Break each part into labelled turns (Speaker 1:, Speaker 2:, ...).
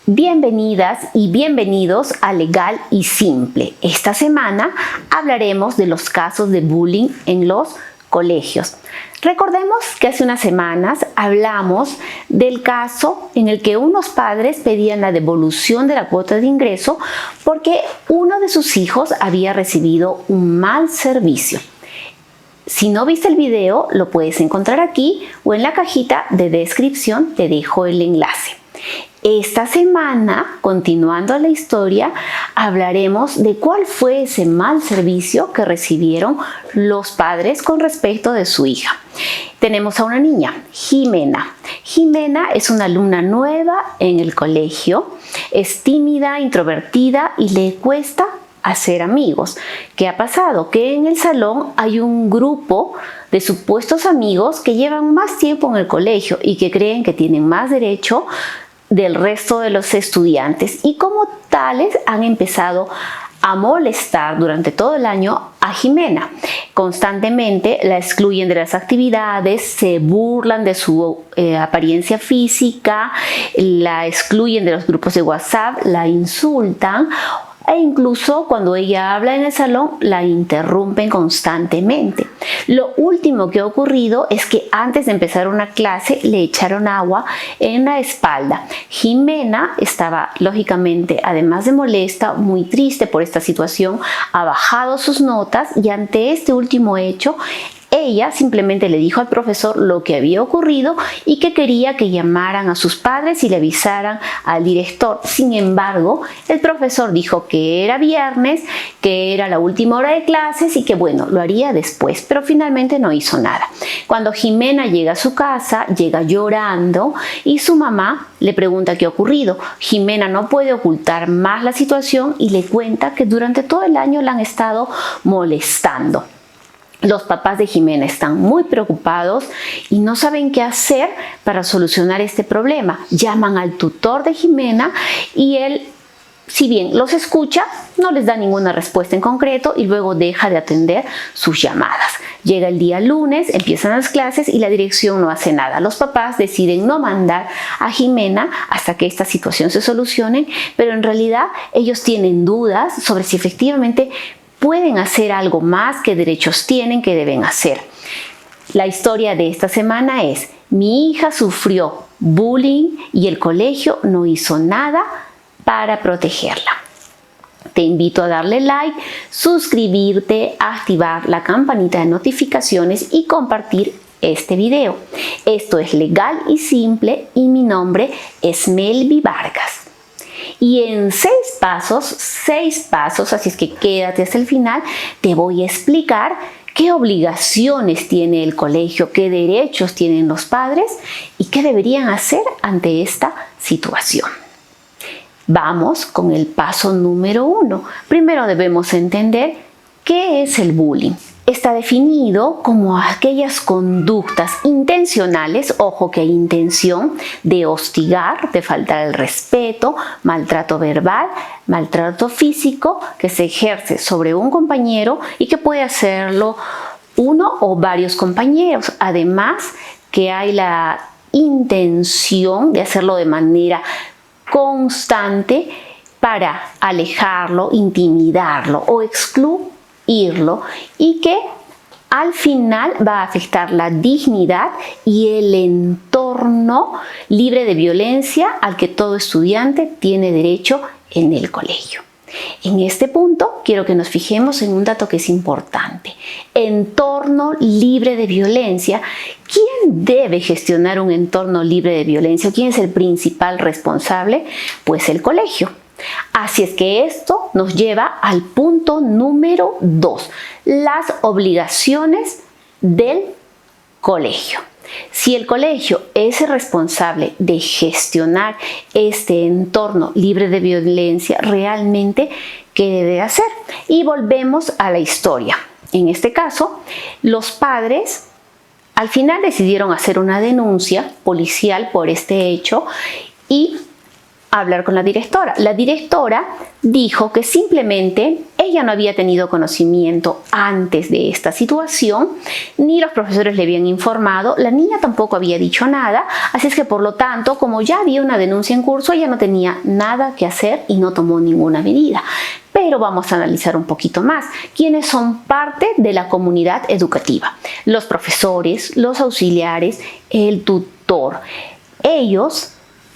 Speaker 1: Bienvenidas y bienvenidos a Legal y Simple. Esta semana hablaremos de los casos de bullying en los colegios. Recordemos que hace unas semanas hablamos del caso en el que unos padres pedían la devolución de la cuota de ingreso porque uno de sus hijos había recibido un mal servicio. Si no viste el video, lo puedes encontrar aquí o en la cajita de descripción te dejo el enlace. Esta semana, continuando la historia, hablaremos de cuál fue ese mal servicio que recibieron los padres con respecto de su hija. Tenemos a una niña, Jimena. Jimena es una alumna nueva en el colegio, es tímida, introvertida y le cuesta hacer amigos. ¿Qué ha pasado? Que en el salón hay un grupo de supuestos amigos que llevan más tiempo en el colegio y que creen que tienen más derecho del resto de los estudiantes y como tales han empezado a molestar durante todo el año a Jimena. Constantemente la excluyen de las actividades, se burlan de su apariencia física, la excluyen de los grupos de WhatsApp, la insultan e incluso cuando ella habla en el salón la interrumpen constantemente. Lo último que ha ocurrido es que antes de empezar una clase le echaron agua en la espalda. Jimena estaba lógicamente, además de molesta, muy triste por esta situación, ha bajado sus notas y ante este último hecho ella simplemente le dijo al profesor lo que había ocurrido y que quería que llamaran a sus padres y le avisaran al director. Sin embargo, el profesor dijo que era viernes, que era la última hora de clases y que bueno, lo haría después, pero finalmente no hizo nada. Cuando Jimena llega a su casa, llega llorando y su mamá le pregunta qué ha ocurrido. Jimena no puede ocultar más la situación y le cuenta que durante todo el año la han estado molestando. Los papás de Jimena están muy preocupados y no saben qué hacer para solucionar este problema. Llaman al tutor de Jimena y él, si bien los escucha, no les da ninguna respuesta en concreto y luego deja de atender sus llamadas. Llega el día lunes, empiezan las clases y la dirección no hace nada. Los papás deciden no mandar a Jimena hasta que esta situación se solucione, pero en realidad ellos tienen dudas sobre si efectivamente pueden hacer algo más, qué derechos tienen, qué deben hacer. La historia de esta semana es: mi hija sufrió bullying y el colegio no hizo nada para protegerla. Te invito a darle like, suscribirte, activar la campanita de notificaciones y compartir este video. Esto es Legal y Simple y mi nombre es Melvi Vargas. Y en 6 pasos, así es que quédate hasta el final, te voy a explicar qué obligaciones tiene el colegio, qué derechos tienen los padres y qué deberían hacer ante esta situación. Vamos con el paso número 1. Primero debemos entender qué es el bullying. Está definido como aquellas conductas intencionales, ojo que hay intención, de hostigar, de faltar el respeto, maltrato verbal, maltrato físico que se ejerce sobre un compañero y que puede hacerlo uno o varios compañeros. Además que hay la intención de hacerlo de manera constante para alejarlo, intimidarlo o excluirlo y que al final va a afectar la dignidad y el entorno libre de violencia al que todo estudiante tiene derecho en el colegio. En este punto quiero que nos fijemos en un dato que es importante. Entorno libre de violencia. ¿Quién debe gestionar un entorno libre de violencia? ¿Quién es el principal responsable? Pues el colegio. Así es que esto nos lleva al punto número 2, las obligaciones del colegio. Si el colegio es el responsable de gestionar este entorno libre de violencia, realmente, ¿qué debe hacer? Y volvemos a la historia. En este caso, los padres al final decidieron hacer una denuncia policial por este hecho y a hablar con la directora. La directora dijo que simplemente ella no había tenido conocimiento antes de esta situación, ni los profesores le habían informado, la niña tampoco había dicho nada, así es que por lo tanto, como ya había una denuncia en curso, ella no tenía nada que hacer y no tomó ninguna medida. Pero vamos a analizar un poquito más quiénes son parte de la comunidad educativa. Los profesores, los auxiliares, el tutor. Ellos,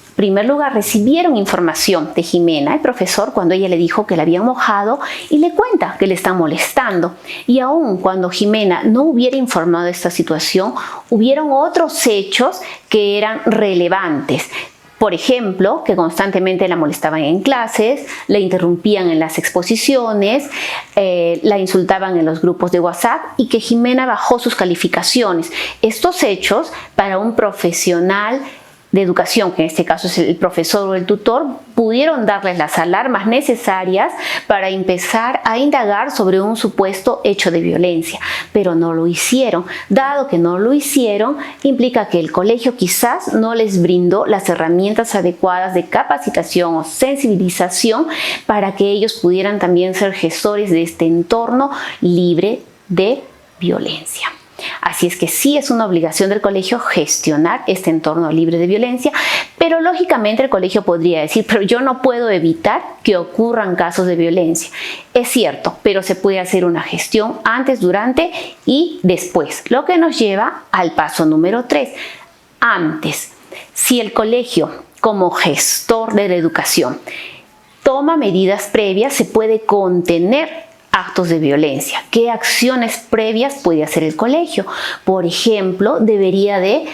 Speaker 1: en primer lugar, recibieron información de Jimena, el profesor, cuando ella le dijo que la habían mojado y le cuenta que le están molestando. Y aun cuando Jimena no hubiera informado de esta situación, hubieron otros hechos que eran relevantes. Por ejemplo, que constantemente la molestaban en clases, la interrumpían en las exposiciones, la insultaban en los grupos de WhatsApp y que Jimena bajó sus calificaciones. Estos hechos, para un profesional de educación, que en este caso es el profesor o el tutor, pudieron darles las alarmas necesarias para empezar a indagar sobre un supuesto hecho de violencia, pero no lo hicieron. Dado que no lo hicieron, implica que el colegio quizás no les brindó las herramientas adecuadas de capacitación o sensibilización para que ellos pudieran también ser gestores de este entorno libre de violencia. Así es que sí es una obligación del colegio gestionar este entorno libre de violencia, pero lógicamente el colegio podría decir, pero yo no puedo evitar que ocurran casos de violencia. Es cierto, pero se puede hacer una gestión antes, durante y después, lo que nos lleva al paso número 3. Antes, si el colegio, como gestor de la educación, toma medidas previas, se puede contener actos de violencia. ¿Qué acciones previas puede hacer el colegio? Por ejemplo, debería de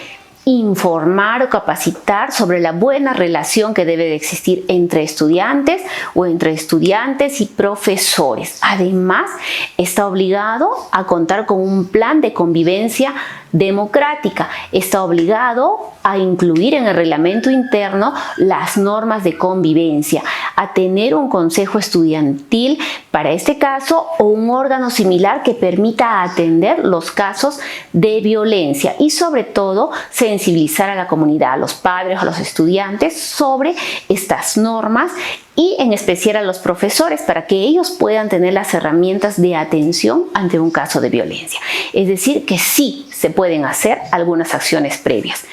Speaker 1: informar o capacitar sobre la buena relación que debe de existir entre estudiantes o entre estudiantes y profesores. Además, está obligado a contar con un plan de convivencia democrática. Está obligado a incluir en el reglamento interno las normas de convivencia, a tener un consejo estudiantil para este caso o un órgano similar que permita atender los casos de violencia y sobre todo sensibilizar a la comunidad, a los padres, a los estudiantes sobre estas normas y en especial a los profesores para que ellos puedan tener las herramientas de atención ante un caso de violencia. Es decir, que sí se pueden hacer algunas acciones previas.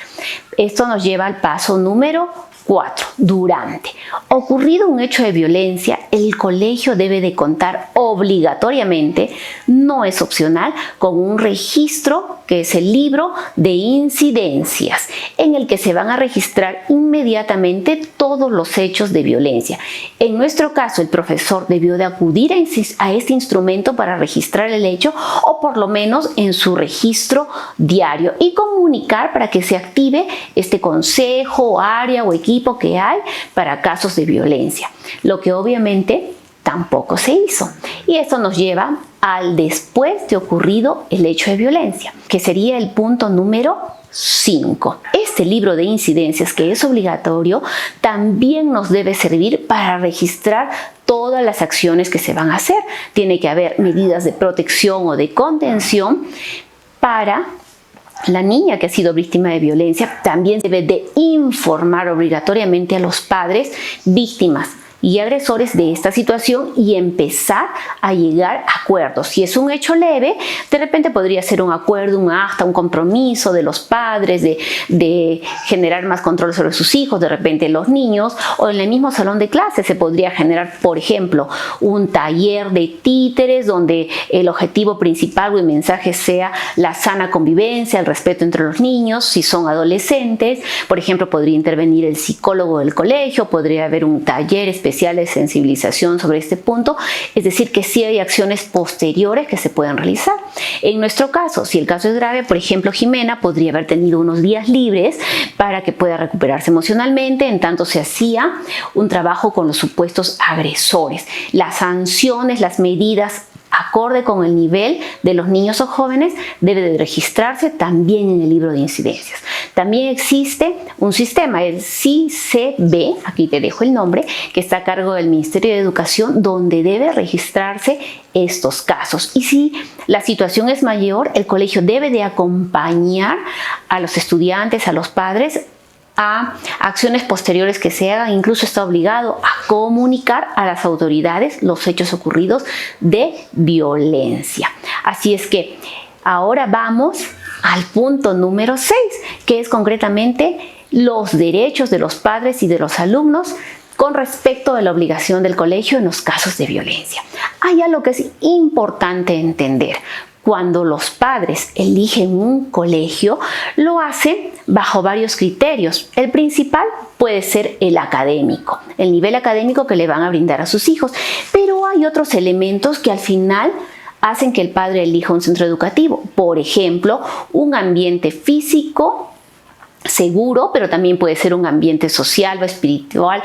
Speaker 1: Esto nos lleva al paso número 4. Durante. Ocurrido un hecho de violencia, el colegio debe de contar obligatoriamente, no es opcional, con un registro que es el libro de incidencias, en el que se van a registrar inmediatamente todos los hechos de violencia. En nuestro caso, el profesor debió de acudir a este instrumento para registrar el hecho o por lo menos en su registro diario y comunicar para que se active este consejo, área o equipo que hay para casos de violencia, lo que obviamente tampoco se hizo. Y esto nos lleva al después de ocurrido el hecho de violencia, que sería el punto número 5. Este libro de incidencias, que es obligatorio, también nos debe servir para registrar todas las acciones que se van a hacer. Tiene que haber medidas de protección o de contención para la niña que ha sido víctima de violencia. También debe de informar obligatoriamente a los padres víctimas y agresores de esta situación y empezar a llegar a acuerdos. Si es un hecho leve, de repente podría ser un acuerdo, un acta, un compromiso de los padres de generar más control sobre sus hijos, de repente los niños, o en el mismo salón de clase se podría generar, por ejemplo, un taller de títeres donde el objetivo principal o el mensaje sea la sana convivencia, el respeto entre los niños. Si son adolescentes, por ejemplo, podría intervenir el psicólogo del colegio, podría haber un taller especial de sensibilización sobre este punto, es decir, que sí hay acciones posteriores que se pueden realizar. En nuestro caso, si el caso es grave, por ejemplo, Jimena podría haber tenido unos días libres para que pueda recuperarse emocionalmente, en tanto se hacía un trabajo con los supuestos agresores. Las sanciones, las medidas acorde con el nivel de los niños o jóvenes debe de registrarse también en el libro de incidencias. También existe un sistema, el CICB, aquí te dejo el nombre, que está a cargo del Ministerio de Educación, donde debe registrarse estos casos. Y si la situación es mayor, el colegio debe de acompañar a los estudiantes, a los padres, a acciones posteriores que se hagan, incluso está obligado a comunicar a las autoridades los hechos ocurridos de violencia. Así es que ahora vamos al punto número 6, que es concretamente los derechos de los padres y de los alumnos con respecto a la obligación del colegio en los casos de violencia. Hay algo que es importante entender. Cuando los padres eligen un colegio, lo hacen bajo varios criterios. El principal puede ser el académico, el nivel académico que le van a brindar a sus hijos, pero hay otros elementos que al final hacen que el padre elija un centro educativo. Por ejemplo, un ambiente físico seguro, pero también puede ser un ambiente social o espiritual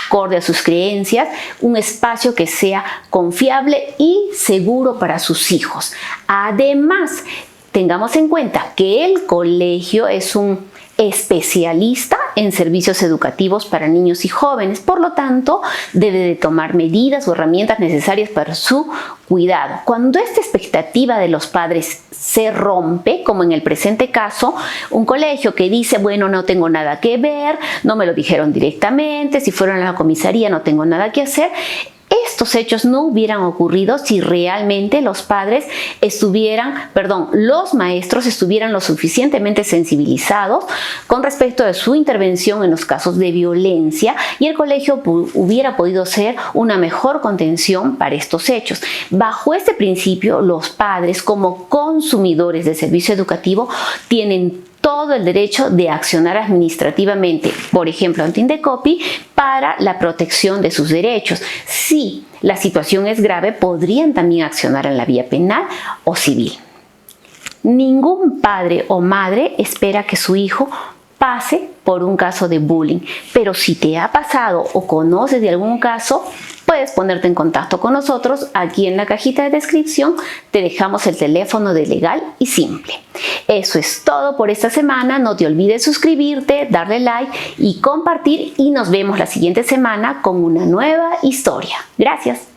Speaker 1: acorde a sus creencias, un espacio que sea confiable y seguro para sus hijos. Además, tengamos en cuenta que el colegio es un especialista en servicios educativos para niños y jóvenes, por lo tanto debe de tomar medidas o herramientas necesarias para su cuidado. Cuando esta expectativa de los padres se rompe, como en el presente caso, un colegio que dice, bueno, no tengo nada que ver, no me lo dijeron directamente, si fueron a la comisaría no tengo nada que hacer. Estos hechos no hubieran ocurrido si realmente los maestros estuvieran lo suficientemente sensibilizados con respecto a su intervención en los casos de violencia y el colegio hubiera podido ser una mejor contención para estos hechos. Bajo este principio, los padres como consumidores de servicio educativo tienen todo el derecho de accionar administrativamente, por ejemplo, ante Indecopi, para la protección de sus derechos. Si la situación es grave, podrían también accionar en la vía penal o civil. Ningún padre o madre espera que su hijo pase por un caso de bullying, pero si te ha pasado o conoces de algún caso, puedes ponerte en contacto con nosotros. Aquí en la cajita de descripción te dejamos el teléfono de Legal y Simple. Eso es todo por esta semana. No te olvides suscribirte, darle like y compartir, y nos vemos la siguiente semana con una nueva historia. Gracias.